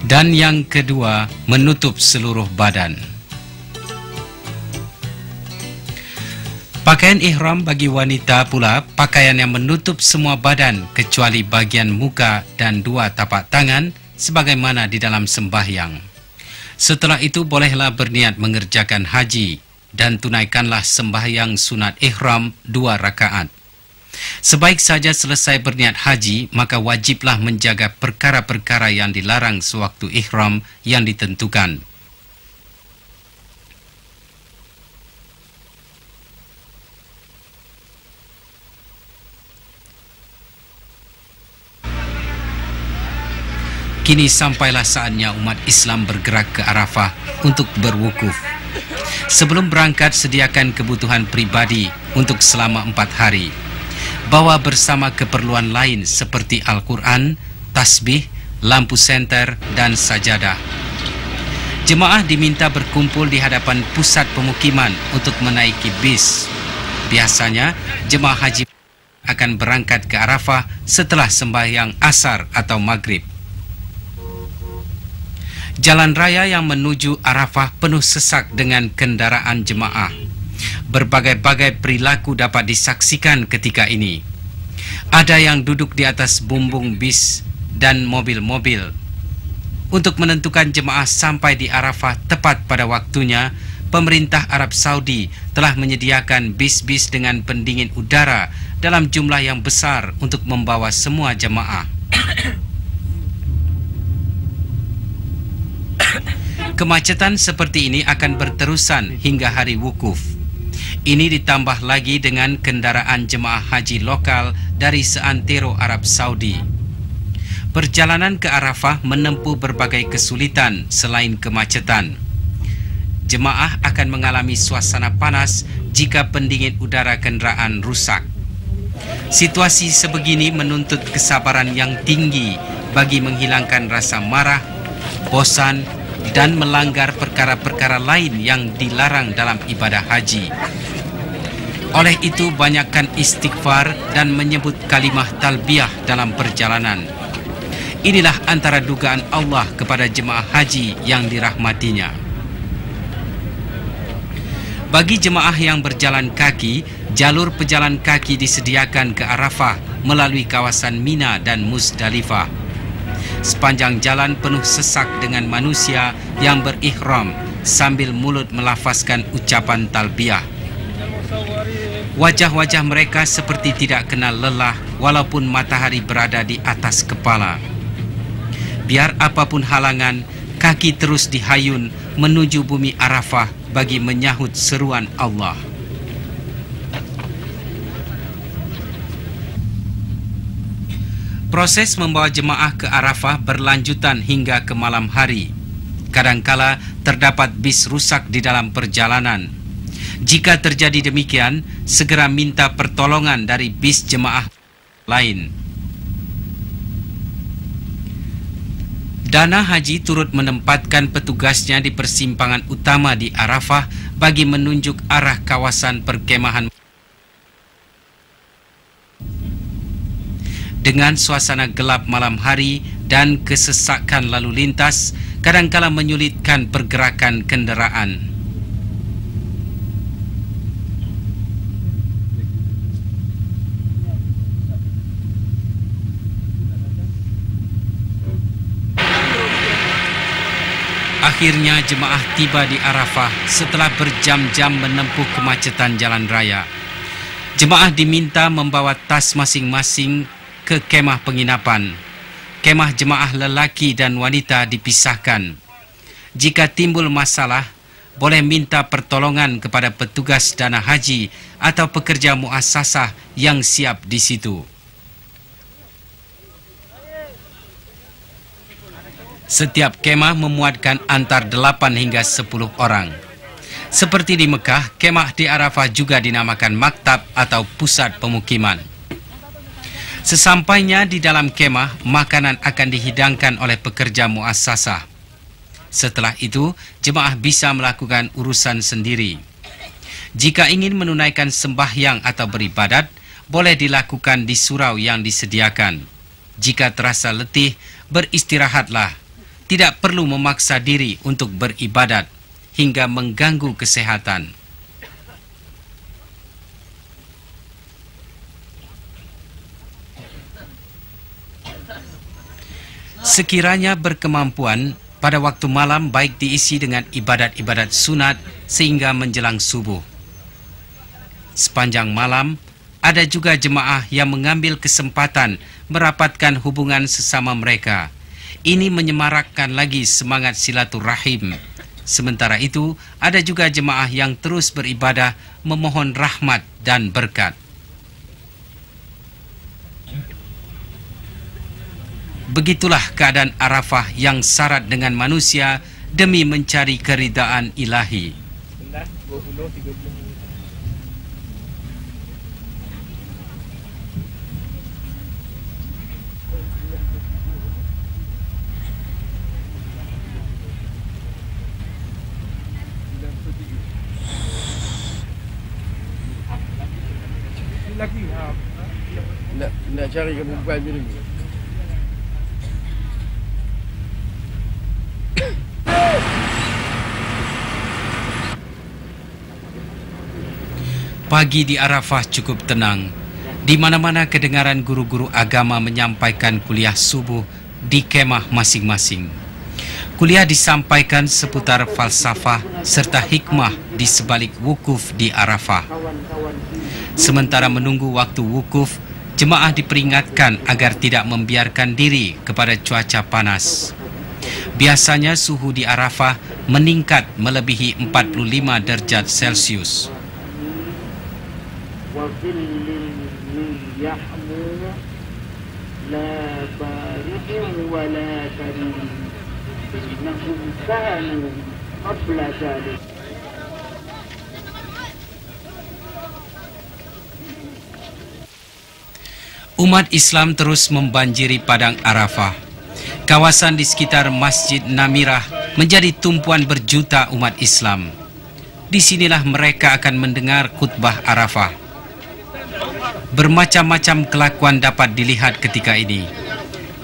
Dan yang kedua, menutup seluruh badan. Pakaian ihram bagi wanita pula pakaian yang menutup semua badan kecuali bagian muka dan dua tapak tangan sebagaimana di dalam sembahyang. Setelah itu bolehlah berniat mengerjakan haji dan tunaikanlah sembahyang sunat ihram 2 rakaat. Sebaik saja selesai berniat haji, maka wajiblah menjaga perkara-perkara yang dilarang sewaktu ihram yang ditentukan. Kini sampailah saatnya umat Islam bergerak ke Arafah untuk berwukuf. Sebelum berangkat, sediakan kebutuhan pribadi untuk selama 4 hari. Bawa bersama keperluan lain seperti Al-Quran, tasbih, lampu senter, dan sajadah. Jemaah diminta berkumpul di hadapan pusat pemukiman untuk menaiki bis. Biasanya, jemaah haji akan berangkat ke Arafah setelah sembahyang asar atau maghrib. Jalan raya yang menuju Arafah penuh sesak dengan kendaraan jemaah. Berbagai-bagai perilaku dapat disaksikan ketika ini. Ada yang duduk di atas bumbung bis dan mobil-mobil. Untuk menentukan jemaah sampai di Arafah tepat pada waktunya, pemerintah Arab Saudi telah menyediakan bis-bis dengan pendingin udara dalam jumlah yang besar untuk membawa semua jemaah. Kemacetan seperti ini akan berterusan hingga hari wukuf. Ini ditambah lagi dengan kendaraan jemaah haji lokal dari seantero Arab Saudi. Perjalanan ke Arafah menempuh berbagai kesulitan selain kemacetan. Jemaah akan mengalami suasana panas jika pendingin udara kendaraan rusak. Situasi sebegini menuntut kesabaran yang tinggi bagi menghilangkan rasa marah, bosan, dan melanggar perkara-perkara lain yang dilarang dalam ibadah haji. Oleh itu, banyakkan istighfar dan menyebut kalimah talbiyah dalam perjalanan. Inilah antara dugaan Allah kepada jemaah haji yang dirahmatinya. Bagi jemaah yang berjalan kaki, jalur pejalan kaki disediakan ke Arafah melalui kawasan Mina dan Muzdalifah. Sepanjang jalan penuh sesak dengan manusia yang berihram sambil mulut melafazkan ucapan talbiyah. Wajah-wajah mereka seperti tidak kenal lelah walaupun matahari berada di atas kepala. Biar apapun halangan, kaki terus dihayun menuju bumi Arafah bagi menyahut seruan Allah. Proses membawa jemaah ke Arafah berlanjutan hingga ke malam hari. Kadangkala terdapat bis rusak di dalam perjalanan. Jika terjadi demikian, segera minta pertolongan dari bis jemaah lain. Dana Haji turut menempatkan petugasnya di persimpangan utama di Arafah bagi menunjuk arah kawasan perkemahan. Dengan suasana gelap malam hari dan kesesakan lalu lintas, kadangkala menyulitkan pergerakan kenderaan. Akhirnya jemaah tiba di Arafah setelah berjam-jam menempuh kemacetan jalan raya. Jemaah diminta membawa tas masing-masing ke kemah penginapan. Kemah jemaah lelaki dan wanita dipisahkan. Jika timbul masalah, boleh minta pertolongan kepada petugas dana haji atau pekerja muassasah yang siap di situ. Setiap kemah memuatkan antar 8 hingga 10 orang. Seperti di Mekah, kemah di Arafah juga dinamakan maktab atau pusat pemukiman. Sesampainya di dalam kemah, makanan akan dihidangkan oleh pekerja muassasah. Setelah itu, jemaah bisa melakukan urusan sendiri. Jika ingin menunaikan sembahyang atau beribadat, boleh dilakukan di surau yang disediakan. Jika terasa letih, beristirahatlah. Tidak perlu memaksa diri untuk beribadat hingga mengganggu kesehatan. Sekiranya berkemampuan, pada waktu malam baik diisi dengan ibadat-ibadat sunat sehingga menjelang subuh. Sepanjang malam, ada juga jemaah yang mengambil kesempatan merapatkan hubungan sesama mereka. Ini menyemarakkan lagi semangat silaturahim. Sementara itu, ada juga jemaah yang terus beribadah memohon rahmat dan berkat. Begitulah keadaan Arafah yang syarat dengan manusia demi mencari keridaan ilahi. Nak cari ke perempuan macam ni. Pagi di Arafah cukup tenang. Di mana-mana kedengaran guru-guru agama menyampaikan kuliah subuh di kemah masing-masing. Kuliah disampaikan seputar falsafah serta hikmah di sebalik wukuf di Arafah. Sementara menunggu waktu wukuf, jemaah diperingatkan agar tidak membiarkan diri kepada cuaca panas. Biasanya suhu di Arafah meningkat melebihi 45 derajat Celcius. Umat Islam terus membanjiri padang Arafah. Kawasan di sekitar Masjid Namirah menjadi tumpuan berjuta umat Islam. Disinilah mereka akan mendengar khutbah Arafah. Bermacam-macam kelakuan dapat dilihat ketika ini.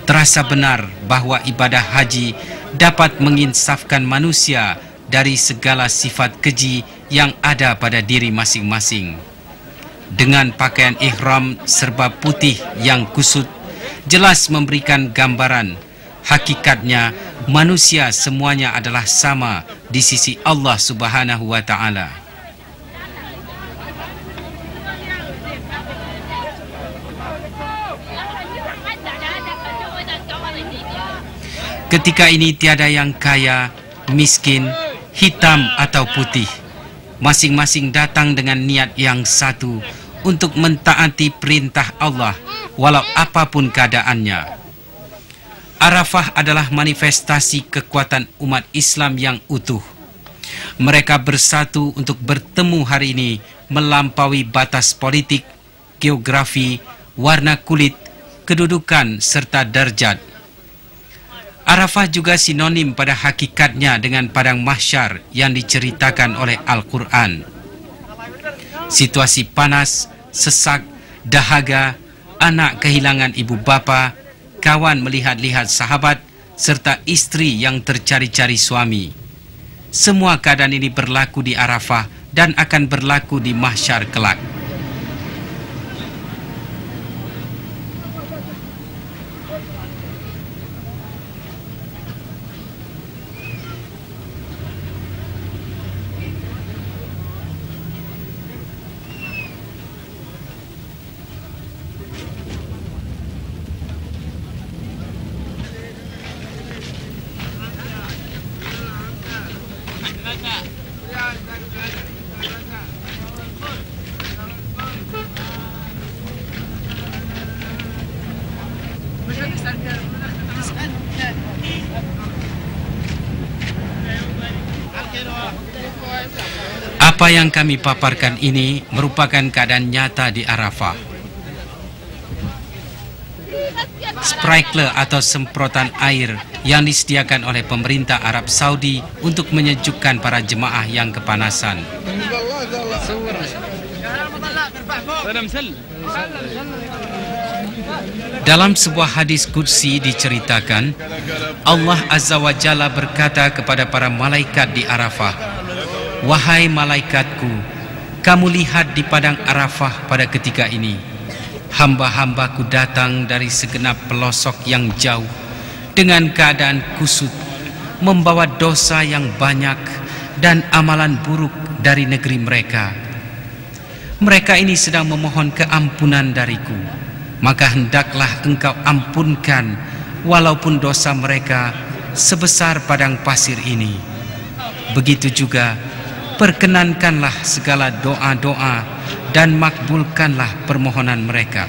Terasa benar bahwa ibadah haji dapat menginsafkan manusia dari segala sifat keji yang ada pada diri masing-masing. Dengan pakaian ihram serba putih yang kusut, jelas memberikan gambaran hakikatnya manusia semuanya adalah sama di sisi Allah Subhanahu wa Ta'ala. Ketika ini tiada yang kaya, miskin, hitam atau putih. Masing-masing datang dengan niat yang satu untuk mentaati perintah Allah walau apapun keadaannya. Arafah adalah manifestasi kekuatan umat Islam yang utuh. Mereka bersatu untuk bertemu hari ini melampaui batas politik, geografi, warna kulit, kedudukan serta derajat. Arafah juga sinonim pada hakikatnya dengan padang mahsyar yang diceritakan oleh Al-Quran. Situasi panas, sesak, dahaga, anak kehilangan ibu bapa, kawan melihat-lihat sahabat, serta istri yang tercari-cari suami. Semua keadaan ini berlaku di Arafah dan akan berlaku di mahsyar kelak. Apa yang kami paparkan ini merupakan keadaan nyata di Arafah. Sprinkler atau semprotan air yang disediakan oleh pemerintah Arab Saudi untuk menyejukkan para jemaah yang kepanasan. Dalam sebuah hadis qudsi diceritakan, Allah Azza wa Jalla berkata kepada para malaikat di Arafah, "Wahai malaikatku, kamu lihat di padang Arafah pada ketika ini, hamba-hambaku datang dari segenap pelosok yang jauh dengan keadaan kusut, membawa dosa yang banyak dan amalan buruk dari negeri mereka. Mereka ini sedang memohon keampunan dariku, maka hendaklah engkau ampunkan walaupun dosa mereka sebesar padang pasir ini. Begitu juga perkenankanlah segala doa-doa dan makbulkanlah permohonan mereka."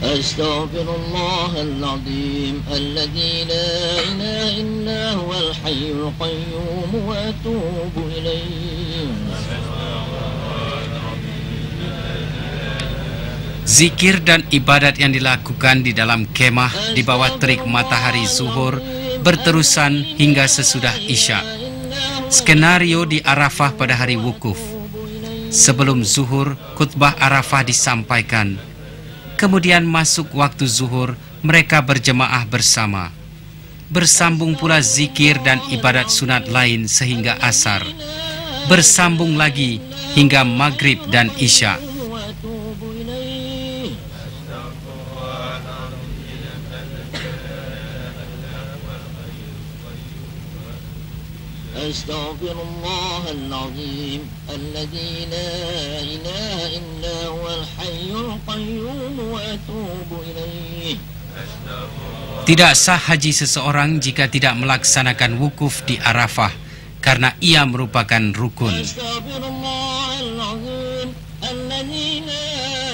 أستغفر الله العظيم الذي لا إله إلا هو الحي القيوم وأتوب إليه. Zikir dan ibadat yang dilakukan di dalam kemah di bawah terik matahari zuhur berterusan hingga sesudah Isya. Skenario di Arafah pada hari wukuf. Sebelum zuhur, khutbah Arafah disampaikan. Kemudian masuk waktu zuhur, mereka berjemaah bersama. Bersambung pula zikir dan ibadat sunat lain sehingga asar. Bersambung lagi hingga maghrib dan isya. أستغفر الله العظيم الذي لا إله إلا هو الحي القيوم وأتوب إليه. Tidak sah haji seseorang jika tidak melaksanakan wukuf di Arafah karena ia merupakan rukun. أستغفر الله العظيم الذي لا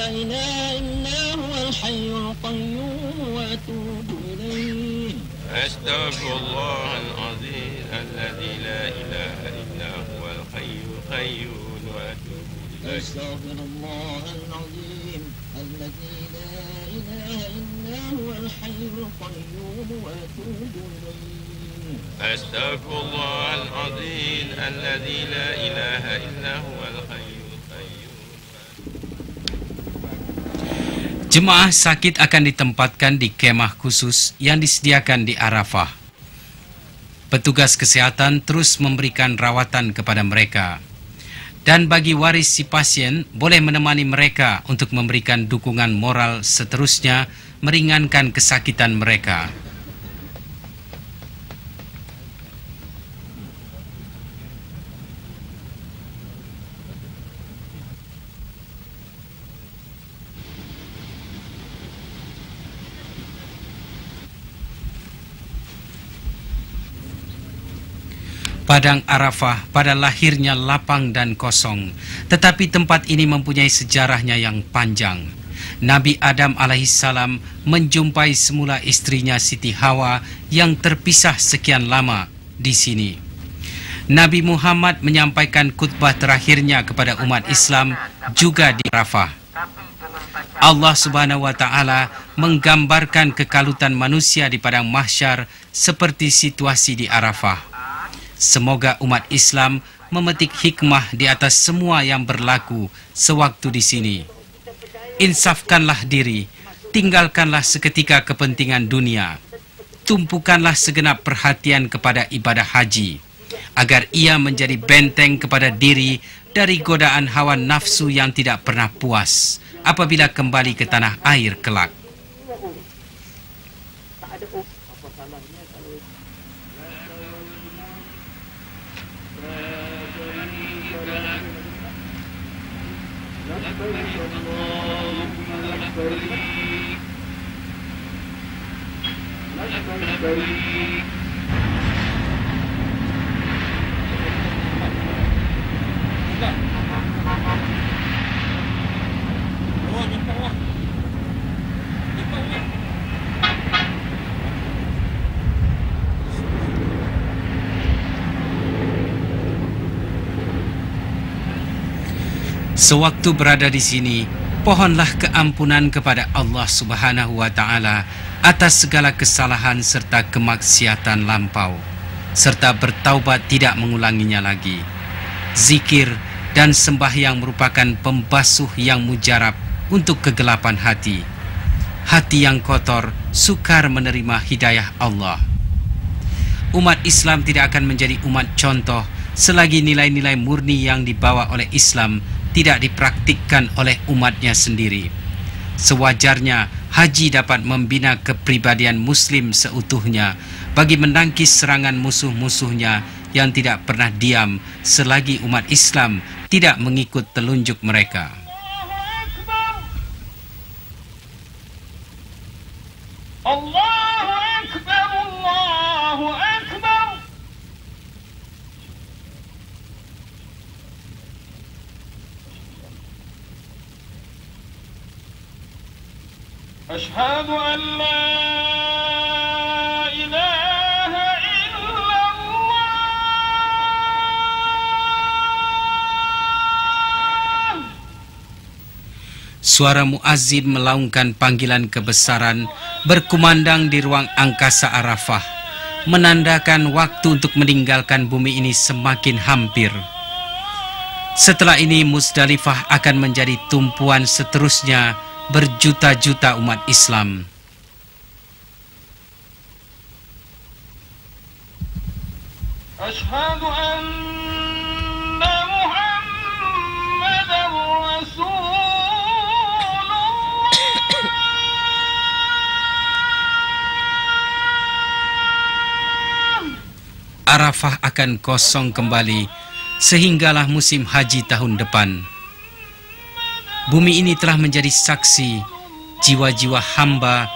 إله إلا هو الحي القيوم وأتوب إليه. أستغفر الله العظيم الذي لا إله إلا هو الحي القيوم وأتوب إليه. أستغفر الله العظيم الذي لا إله إلا هو الحي القيوم وأتوب إليه. أستغفر الله العظيم الذي لا إله إلا هو الحي القيوم. Jemaah sakit akan ditempatkan di kemah khusus yang disediakan di Arafah. Petugas kesehatan terus memberikan rawatan kepada mereka. Dan bagi waris si pasien, boleh menemani mereka untuk memberikan dukungan moral seterusnya, meringankan kesakitan mereka. Padang Arafah pada lahirnya lapang dan kosong, tetapi tempat ini mempunyai sejarahnya yang panjang. Nabi Adam alaihissalam menjumpai semula istrinya Siti Hawa yang terpisah sekian lama di sini. Nabi Muhammad menyampaikan khutbah terakhirnya kepada umat Islam juga di Arafah. Allah Subhanahu wa taala menggambarkan kekalutan manusia di padang mahsyar seperti situasi di Arafah. Semoga umat Islam memetik hikmah di atas semua yang berlaku sewaktu di sini. Insafkanlah diri, tinggalkanlah seketika kepentingan dunia. Tumpukanlah segenap perhatian kepada ibadah haji, agar ia menjadi benteng kepada diri dari godaan hawa nafsu yang tidak pernah puas apabila kembali ke tanah air kelak. Sewaktu berada di sini, pohonlah keampunan kepada Allah Subhanahu wa taala atas segala kesalahan serta kemaksiatan lampau, serta bertaubat tidak mengulanginya lagi. Zikir dan sembahyang merupakan pembasuh yang mujarab untuk kegelapan hati. Hati yang kotor sukar menerima hidayah Allah. Umat Islam tidak akan menjadi umat contoh selagi nilai-nilai murni yang dibawa oleh Islam tidak dipraktikkan oleh umatnya sendiri. Sewajarnya haji dapat membina kepribadian muslim seutuhnya bagi menangkis serangan musuh-musuhnya yang tidak pernah diam selagi umat Islam tidak mengikut telunjuk mereka. Allahu Akbar, Allahu Akbar. Ashhadu an la ilaha illallah. Suara muazzin melaungkan panggilan kebesaran berkumandang di ruang angkasa Arafah, menandakan waktu untuk meninggalkan bumi ini semakin hampir. Setelah ini Muzdalifah akan menjadi tumpuan seterusnya berjuta-juta umat Islam. Ashhadu anna Muhammadar Rasulullah. Arafah akan kosong kembali sehinggalah musim haji tahun depan. Bumi ini telah menjadi saksi jiwa-jiwa hamba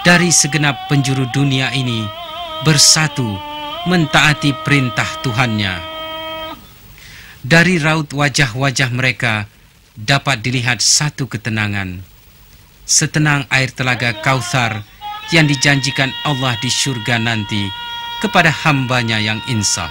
dari segenap penjuru dunia ini bersatu mentaati perintah Tuhannya. Dari raut wajah-wajah mereka dapat dilihat satu ketenangan, setenang air telaga Kautsar yang dijanjikan Allah di surga nanti kepada hambanya yang insaf.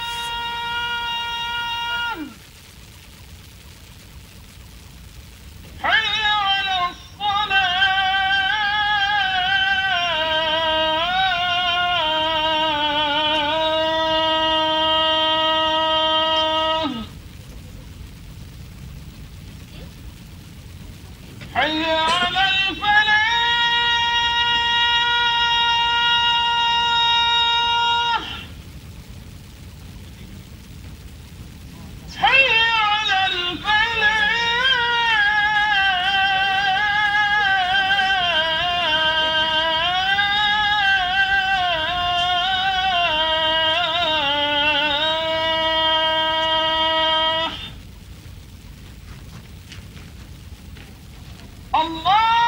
الله